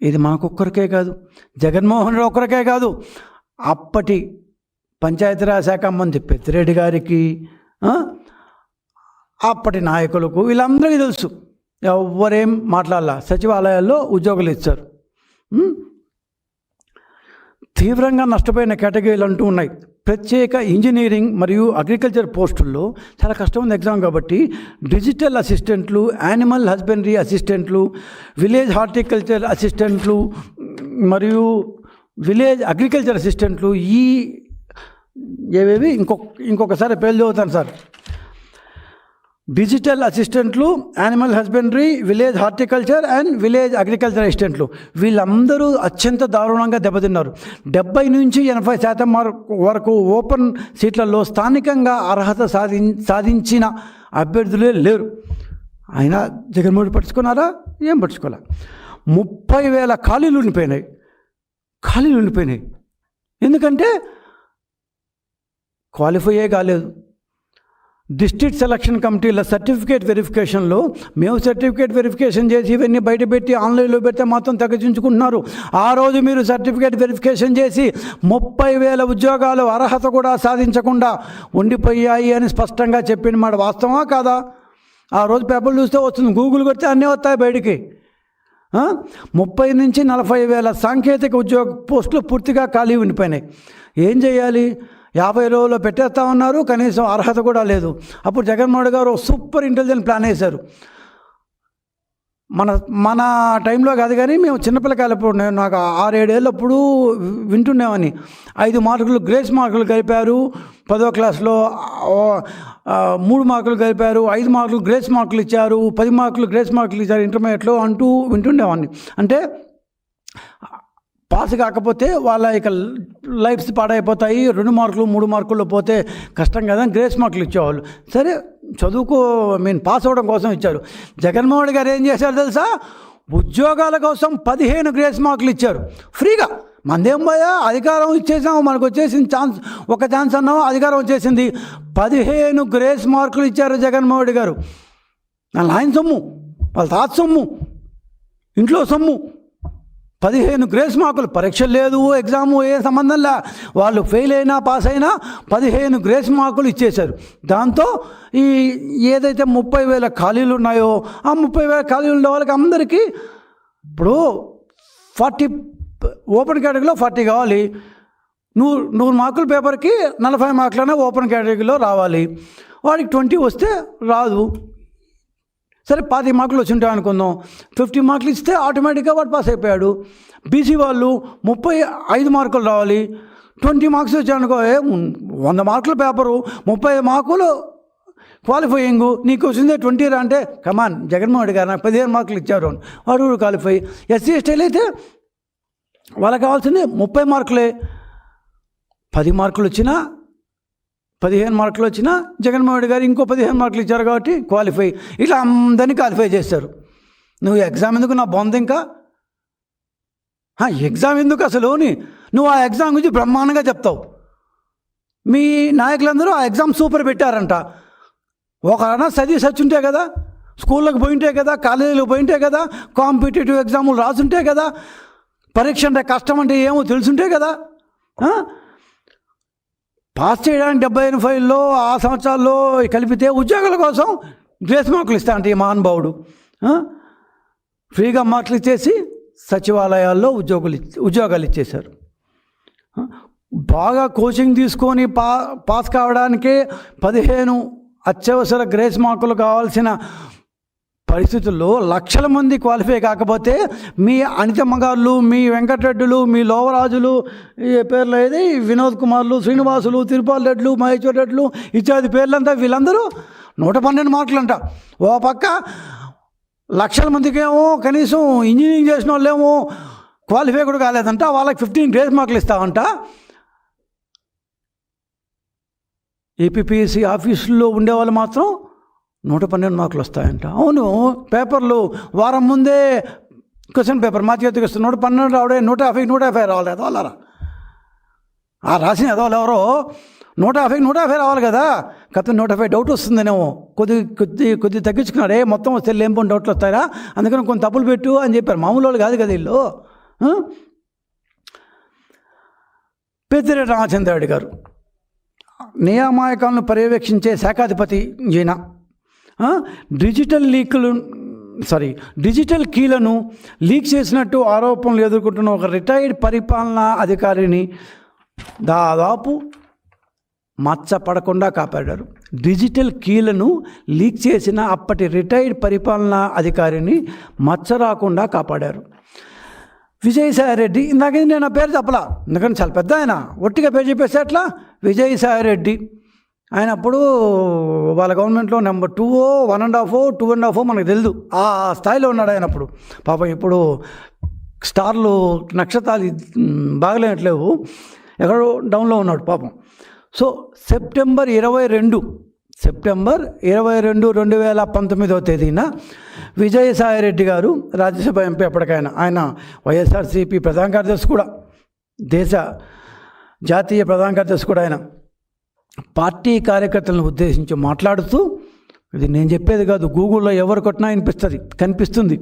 ఇది మనకొక్కరికే కాదు, జగన్మోహన్ రెడ్డి ఒక్కరికే కాదు, అప్పటి పంచాయతీరాజ్ శాఖ మంత్రి పెద్దిరెడ్డి గారికి, అప్పటి నాయకులకు, వీళ్ళందరికీ తెలుసు. ఎవరేం మాట్లాడాల, సచివాలయాల్లో ఉద్యోగులు ఇచ్చారు. తీవ్రంగా నష్టపోయిన కేటగిరీలు అంటూ ఉన్నాయి. ప్రత్యేక ఇంజనీరింగ్ మరియు అగ్రికల్చర్ పోస్టుల్లో చాలా కష్టం ఉంది ఎగ్జామ్ కాబట్టి డిజిటల్ అసిస్టెంట్లు, యానిమల్ హస్బెండరీ అసిస్టెంట్లు, విలేజ్ హార్టికల్చర్ అసిస్టెంట్లు మరియు విలేజ్ అగ్రికల్చర్ అసిస్టెంట్లు, ఏవేవి ఇంకొకసారి పేర్లు చదువుతాను సార్. డిజిటల్ అసిస్టెంట్లు, animal husbandry, village horticulture and village agriculture అసిస్టెంట్లు, వీళ్ళందరూ అత్యంత దారుణంగా దెబ్బతిన్నారు. 70 నుంచి 80% వరకు ఓపెన్ సీట్లలో స్థానికంగా అర్హత సాధించిన అభ్యర్థులే లేరు. అయినా జగన్మోహన్ పట్టించుకున్నారా? ఏం పట్టించుకోలే. 30,000 ఖాళీలు ఉండిపోయినాయి. ఎందుకంటే క్వాలిఫైయే కాలేదు. డిస్ట్రిక్ట్ సెలక్షన్ కమిటీల సర్టిఫికేట్ వెరిఫికేషన్లో మేము సర్టిఫికేట్ వెరిఫికేషన్ చేసి ఇవన్నీ బయట పెట్టి ఆన్లైన్లో పెడితే మాత్రం తగ్గించుకుంటున్నారు. ఆ రోజు మీరు సర్టిఫికేట్ వెరిఫికేషన్ చేసి 30,000 ఉద్యోగాలు అర్హత కూడా సాధించకుండా ఉండిపోయాయి అని స్పష్టంగా చెప్పిన మాట వాస్తవమా కాదా? ఆ రోజు పేపర్లు చూస్తే వస్తుంది, గూగుల్ కొడితే అన్నీ వస్తాయి బయటికి. 30 నుంచి 40,000 సాంకేతిక ఉద్యోగ పోస్టులు పూర్తిగా ఖాళీ ఉండిపోయినాయి. ఏం చేయాలి? 50 రోజుల్లో పెట్టేస్తా ఉన్నారు, కనీసం అర్హత కూడా లేదు. అప్పుడు జగన్మోహన్ రెడ్డి గారు సూపర్ ఇంటెలిజెంట్ ప్లాన్ వేశారు. మన టైంలో కాదు కానీ మేము చిన్నపిల్లకాయలప్పుడు, నాకు 6-7 ఏళ్ళప్పుడు వింటున్నామని 5 మార్కులు గ్రేస్ మార్కులు కలిపారు. 10వ క్లాస్లో 3 మార్కులు కలిపారు, 5 మార్కులు గ్రేస్ మార్కులు ఇచ్చారు, 10 మార్కులు గ్రేస్ మార్కులు ఇచ్చారు ఇంటర్మీడియట్లో అంటూ వింటుండేవాడిని. అంటే పాస్ కాకపోతే వాళ్ళ ఇక లైఫ్స్ పాడైపోతాయి, 2 మార్కులు 3 మార్కుల్లో పోతే కష్టం కదా, గ్రేస్ మార్కులు ఇచ్చేవాళ్ళు. సరే పాస్ అవ్వడం కోసం ఇచ్చారు. జగన్మోహన్ రెడ్డి గారు ఏం చేశారు తెలుసా? ఉద్యోగాల కోసం 15 గ్రేస్ మార్కులు ఇచ్చారు ఫ్రీగా. మందేం పోయా, అధికారం ఇచ్చేసాము, మనకు వచ్చేసింది ఒక ఛాన్స్ అన్నాము, అధికారం వచ్చేసింది. 15 గ్రేస్ మార్కులు ఇచ్చారు జగన్మోహన్ రెడ్డి గారు. ఆయన సొమ్ము, వాళ్ళ తాత సొమ్ము, ఇంట్లో సొమ్ము. 15 గ్రేస్ మార్కులు, పరీక్ష లేదు, ఎగ్జాము ఏ సంబంధంలా, వాళ్ళు ఫెయిల్ అయినా పాస్ అయినా 15 గ్రేస్ మార్కులు ఇచ్చేశారు. దాంతో ఏదైతే 30,000 ఖాళీలు ఉన్నాయో ఆ 30,000 ఖాళీలు ఉన్న వాళ్ళకి అందరికీ ఇప్పుడు 40 ఓపెన్ కేటగిరీలో 40 కావాలి. 100 మార్కుల పేపర్కి 40 మార్కులైనా ఓపెన్ కేటగిరీలో రావాలి. వాడికి 20 వస్తే రాదు. సరే 50 మార్కులు వచ్చి ఉంటాయి అనుకుందాం, 50 మార్కులు ఇస్తే ఆటోమేటిక్గా వాడు పాస్ అయిపోయాడు. బీసీ వాళ్ళు 35 మార్కులు రావాలి, 20 మార్క్స్ వచ్చాయనుకో, 100 మార్కుల పేపరు 30 మార్కులు క్వాలిఫైయింగ్, నీకు వచ్చిందే 20 రా అంటే కమాన్ జగన్మోహన్ రెడ్డి గారు నాకు 15 మార్కులు ఇచ్చారు, వాడు క్వాలిఫై. ఎస్సీ ఎస్టీలు అయితే వాళ్ళకి కావాల్సింది 30 మార్కులే. 10 మార్కులు వచ్చినా 15 మార్కులు వచ్చినా జగన్మోహన్ రెడ్డి గారు ఇంకో 15 మార్కులు ఇచ్చారు కాబట్టి క్వాలిఫై. ఇట్లా అందరినీ క్వాలిఫై చేశారు. నువ్వు ఎగ్జామ్ ఎందుకు నా బొంద? ఇంకా ఎగ్జామ్ ఎందుకు అసలు? నువ్వు ఆ ఎగ్జామ్ గురించి బ్రహ్మాండంగా చెప్తావు. మీ నాయకులందరూ ఆ ఎగ్జామ్ సూపర్ పెట్టారంట. ఒకరైనా చదివి ఉంటే కదా, స్కూళ్ళకి పోయింటే కదా, కాలేజీలకు పోయింటే కదా, కాంపిటేటివ్ ఎగ్జాములు రాసుంటే కదా, పరీక్ష అంటే కష్టం అంటే ఏమో తెలుసుంటే కదా. పాస్ చేయడానికి 75లో ఆ సంవత్సరాల్లో కలిపితే ఉద్యోగాల కోసం గ్రేస్ మార్కులు ఇస్తా అంటే ఈ మహానుభావుడు ఫ్రీగా మార్కులు ఇచ్చేసి సచివాలయాల్లో ఉద్యోగాలు ఇచ్చేశారు. బాగా కోచింగ్ తీసుకొని పాస్ కావడానికే 15 అత్యవసర గ్రేస్ మార్కులు కావాల్సిన పరిస్థితుల్లో లక్షల మంది క్వాలిఫై కాకపోతే మీ అనితమ్మ గారులు, మీ వెంకటరెడ్డులు, మీ లోవరాజులు, ఈ పేర్లు ఏది వినోద్ కుమార్లు, శ్రీనివాసులు, తిరుపాల్ రెడ్లు, మహేశ్వర్ రెడ్లు ఇత్యాది పేర్లంతా వీళ్ళందరూ 112 మార్కులు అంట. ఓ పక్క లక్షల మందికేమో కనీసం ఇంజనీరింగ్ చేసిన వాళ్ళేమో క్వాలిఫై కూడా కాలేదంట, వాళ్ళకి 15 గ్రేస్ మార్కులు ఇస్తామంట. ఏపీపీఎస్సీ ఆఫీసుల్లో ఉండేవాళ్ళు మాత్రం 112 మార్కులు వస్తాయంట. అవును, పేపర్లు వారం ముందే క్వశ్చన్ పేపర్ మా చేతికి వస్తుంది, 112 రావడే, 150 రావాలి. ఎదవాలరా ఆ రాసిన ఎదవాళ్ళు ఎవరో 150 రావాలి కదా. కాకపోతే 150 డౌట్ వస్తుందనేమో, కొద్ది తగ్గించుకున్నాడే, మొత్తం వస్తే లేని డౌట్లు వస్తాయా, అందుకని కొన్ని తప్పులు పెట్టు అని చెప్పారు. మామూలు వాళ్ళు కాదు కదా వీళ్ళు. పెద్దిరెడ్డి రామచంద్రారెడ్డి గారు నియామకాలను పర్యవేక్షించే శాఖాధిపతి ఈయన. డిజిటల్ కీలను లీక్ చేసినట్టు ఆరోపణలు ఎదుర్కొంటున్న ఒక రిటైర్డ్ పరిపాలనా అధికారిని దాదాపు మచ్చపడకుండా కాపాడారు. డిజిటల్ కీలను లీక్ చేసిన అప్పటి రిటైర్డ్ పరిపాలనా అధికారిని మచ్చ రాకుండా కాపాడారు. విజయసాయిరెడ్డి, ఇందాక నేను ఆ పేరు చెప్పలా, ఎందుకంటే చాలా పెద్ద ఆయన, ఒట్టిగా పేరు చెప్పేసి అట్లా. విజయసాయిరెడ్డి ఆయన అప్పుడు వాళ్ళ గవర్నమెంట్లో నెంబర్ 2 1.5 2.5 మనకు తెలియదు, ఆ స్థాయిలో ఉన్నాడు ఆయన అప్పుడు. పాపం ఇప్పుడు స్టార్లు నక్షత్రాలు బాగలేనట్లేవు, ఎక్కడో డౌన్లో ఉన్నాడు పాపం. సో సెప్టెంబర్ 22 2019వ తేదీన విజయసాయిరెడ్డి గారు రాజ్యసభ ఎంపీ, ఎప్పటికైనా ఆయన వైఎస్ఆర్సీపీ ప్రధాన కార్యదర్శి కూడా, జాతీయ ప్రధాన కార్యదర్శి కూడా ఆయన, పార్టీ కార్యకర్తలను ఉద్దేశించి మాట్లాడుతూ, ఇది నేను చెప్పేది కాదు, గూగుల్లో ఎవరు కొట్టినా కనిపిస్తుంది,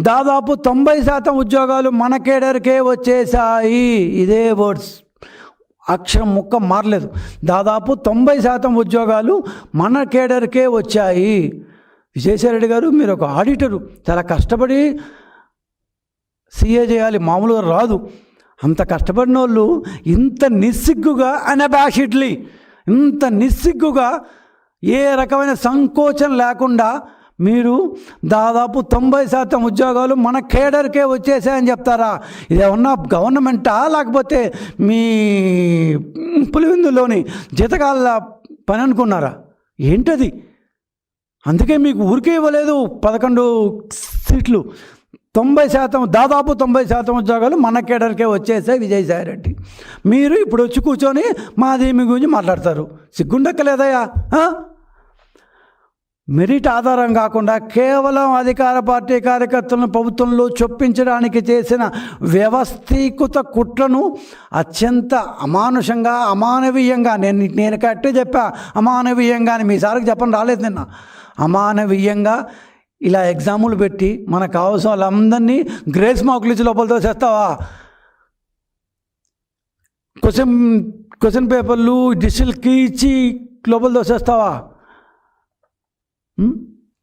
దాదాపు 90% ఉద్యోగాలు మన కేడర్కే వచ్చేసాయి. ఇదే వర్డ్స్, అక్షరం ముక్క మారలేదు. దాదాపు 90% ఉద్యోగాలు మన కేడర్కే వచ్చాయి. విజయసాయిరెడ్డి గారు, మీరు ఒక ఆడిటరు, చాలా కష్టపడి సీఏ చేయాలి, మామూలుగా రాదు. అంత కష్టపడిన వాళ్ళు ఇంత నిస్సిగ్గుగా, అనబాషిడ్లీ ఇంత నిస్సిగ్గుగా, ఏ రకమైన సంకోచం లేకుండా మీరు దాదాపు 90% ఉద్యోగాలు మన కేడర్కే వచ్చేసాయని చెప్తారా? ఇదేమన్నా గవర్నమెంటా, లేకపోతే మీ పులివిందులోని జీతకాల పని అనుకున్నారా? ఏంటది? అందుకే మీకు ఊరికే ఇవ్వలేదు 11 సీట్లు. 90%, దాదాపు 90% ఉద్యోగాలు మన కేడర్కే వచ్చేసాయి విజయసాయిరెడ్డి. మీరు ఇప్పుడు వచ్చి కూర్చొని మాది మీ గురించి మాట్లాడతారు, సిగ్గుండక్కలేదయ్యా? మెరిట్ ఆధారం కాకుండా కేవలం అధికార పార్టీ కార్యకర్తలను ప్రభుత్వంలో చొప్పించడానికి చేసిన వ్యవస్థీకృత కుట్రను అత్యంత అమానుషంగా, అమానవీయంగా, నేను కరెక్టే చెప్పా, అమానవీయంగా అని మీ సార్కి చెప్పని రాలేదు నిన్న, అమానవీయంగా ఇలా ఎగ్జాములు పెట్టి మనకు కావాల్సిన వాళ్ళందరినీ గ్రేస్ మార్కులు ఇచ్చి లోపల తోసేస్తావా? క్వశ్చన్ పేపర్లు డిజిటల్కి ఇచ్చి లోపల తోసేస్తావా?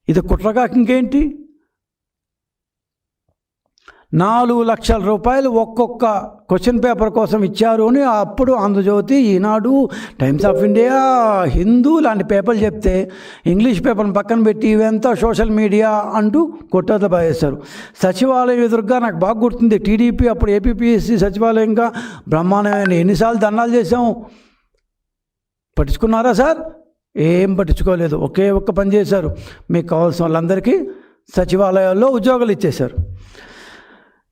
ఇది కుట్రగా ఇంకేంటి? 4 లక్షల రూపాయలు ఒక్కొక్క క్వశ్చన్ పేపర్ కోసం ఇచ్చారు అని అప్పుడు ఆంధ్రజ్యోతి, ఈనాడు, టైమ్స్ ఆఫ్ ఇండియా, హిందూ లాంటి పేపర్లు చెప్తే ఇంగ్లీష్ పేపర్ని పక్కన పెట్టి ఇవంతా సోషల్ మీడియా అంటూ కొట్టేత బాగేస్తారు. సచివాలయం ఎదురుగా నాకు బాగా గుర్తుంది, టీడీపీ అప్పుడు ఏపీపీఎస్సీ సచివాలయంగా బ్రహ్మాండమైన ఎన్నిసార్లు ధర్నాలు చేసాము. పట్టించుకున్నారా సార్? ఏం పట్టించుకోలేదు. ఒక్క పని చేశారు, మీకు కావాల్సిన వాళ్ళందరికీ సచివాలయాల్లో ఉద్యోగాలు ఇచ్చేశారు.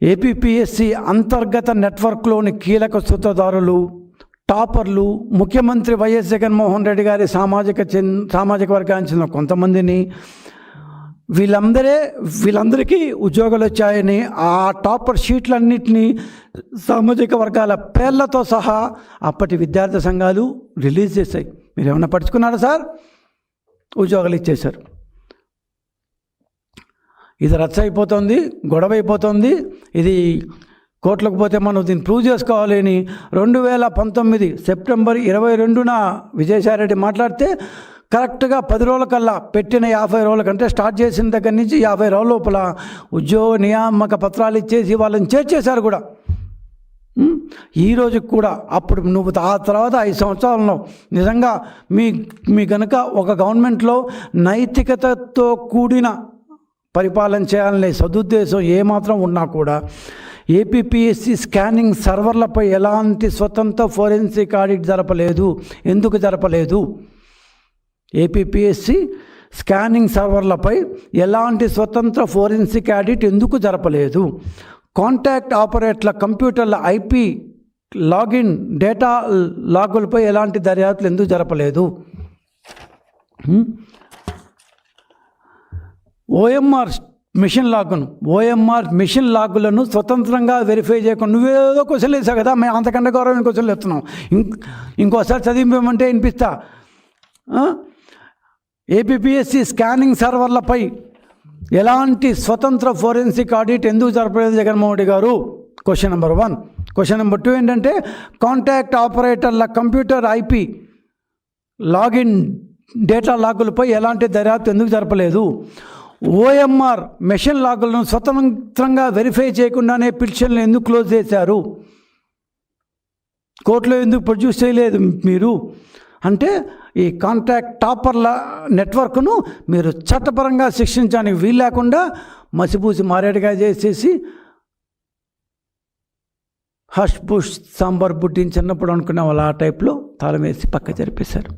ఏపీపీఎస్సీ అంతర్గత నెట్వర్క్లోని కీలక సూత్రధారులు, టాపర్లు, ముఖ్యమంత్రి వైఎస్ జగన్మోహన్ రెడ్డి గారి సామాజిక వర్గానికి చెందిన కొంతమందిని, వీళ్ళందరికీ ఉద్యోగాలు వచ్చాయని ఆ టాపర్ షీట్లన్నింటినీ సామాజిక వర్గాల పేర్లతో సహా అప్పటి విద్యార్థి సంఘాలు రిలీజ్ చేశాయి. మీరు ఏమన్నా పట్టించుకున్నారా సార్? ఉద్యోగాలు ఇచ్చేశారు. ఇది రచ్చ అయిపోతుంది, గొడవ అయిపోతుంది. ఇది కోర్టులకు పోతే మనం దీన్ని ప్రూవ్ చేసుకోవాలి అని 2019 సెప్టెంబర్ 22న విజయసాయిరెడ్డి మాట్లాడితే కరెక్ట్గా 10 రోజుల కల్లా పెట్టిన 50 రోజుల కంటే స్టార్ట్ చేసిన దగ్గర నుంచి 50 రోజుల లోపల ఉద్యోగ నియామక పత్రాలు ఇచ్చేసి వాళ్ళని చేర్చేశారు కూడా. ఈరోజు కూడా అప్పుడు నువ్వు ఆ తర్వాత 5 సంవత్సరాలలో నిజంగా మీ కనుక ఒక గవర్నమెంట్లో నైతికతతో కూడిన పరిపాలన చేయాలనే సదుద్దేశం ఏమాత్రం ఉన్నా కూడా ఏపీపీఎస్సీ స్కానింగ్ సర్వర్లపై ఎలాంటి స్వతంత్ర ఫోరెన్సిక్ ఆడిట్ జరపలేదు. ఎందుకు జరపలేదు? ఏపీపీఎస్సీ స్కానింగ్ సర్వర్లపై ఎలాంటి స్వతంత్ర ఫోరెన్సిక్ ఆడిట్ ఎందుకు జరపలేదు? కాంటాక్ట్ ఆపరేటర్ల కంప్యూటర్ల ఐపీ లాగిన్ డేటా లాగులపై ఎలాంటి దర్యాప్తులు ఎందుకు జరపలేదు? ఓఎంఆర్ మిషన్ లాగులను స్వతంత్రంగా వెరిఫై చేయకుండా నువ్వేదో క్వశ్చన్లు వేసావు కదా, మేము అంతకంటే గౌరవమైన క్వశ్చన్లు ఎత్తున్నాం. ఇంకోసారి చదివింపమంటే వినిపిస్తా. ఏపీపీఎస్సీ స్కానింగ్ సర్వర్లపై ఎలాంటి స్వతంత్ర ఫోరెన్సిక్ ఆడిట్ ఎందుకు జరపలేదు జగన్మోహన్ రెడ్డి గారు? Question number 1. క్వశ్చన్ నెంబర్ 2 ఏంటంటే కాంటాక్ట్ ఆపరేటర్ల కంప్యూటర్ ఐపీ లాగిన్ డేటా లాగులపై ఎలాంటి దర్యాప్తు ఎందుకు జరపలేదు? ఓఎంఆర్ మెషిన్ లాగులను స్వతంత్రంగా వెరిఫై చేయకుండానే పిటిషన్లు ఎందుకు క్లోజ్ చేశారు? కోర్టులో ఎందుకు ప్రొడ్యూస్ చేయలేదు మీరు? అంటే ఈ కాంటాక్ట్ టాపర్ల నెట్వర్క్ను మీరు చట్టపరంగా శిక్షించడానికి వీలు లేకుండా మసిపూసి మారేడుగా చేసేసి హష్ పుష్ సాంబార్ బుడ్డిని చిన్నప్పుడు అనుకునే వాళ్ళు ఆ టైప్లో తాళం వేసి పక్క జరిపేశారు.